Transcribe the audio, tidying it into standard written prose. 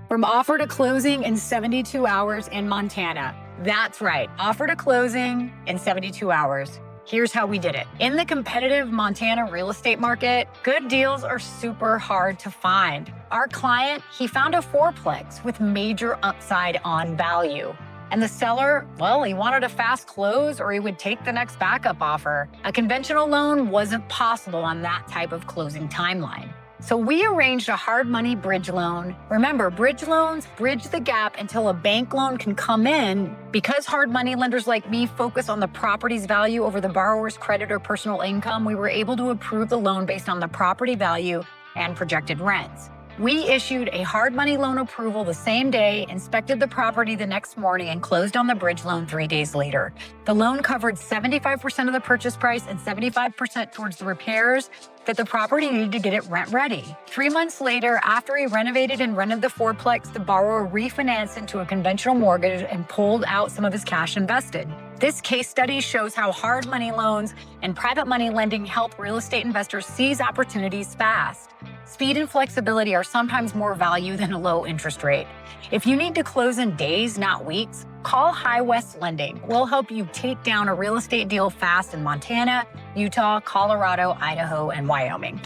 From offer to closing in 72 hours in Montana. That's right, offer to closing in 72 hours. Here's how we did it. In the competitive Montana real estate market, good deals are super hard to find. Our client, he found a four-plex with major upside on value. And the seller, well, he wanted a fast close or he would take the next backup offer. A conventional loan wasn't possible on that type of closing timeline. So we arranged a hard money bridge loan. Remember, bridge loans bridge the gap until a bank loan can come in. Because hard money lenders like me focus on the property's value over the borrower's credit or personal income, we were able to approve the loan based on the property value and projected rents. We issued a hard money loan approval the same day, inspected the property the next morning, and closed on the bridge loan 3 days later. The loan covered 75% of the purchase price and 75% towards the repairs that the property needed to get it rent ready. 3 months later, after he renovated and rented the fourplex, the borrower refinanced into a conventional mortgage and pulled out some of his cash invested. This case study shows how hard money loans and private money lending help real estate investors seize opportunities fast. Speed and flexibility are sometimes more value than a low interest rate. If you need to close in days, not weeks, call High West Lending. We'll help you take down a real estate deal fast in Montana, Utah, Colorado, Idaho, and Wyoming.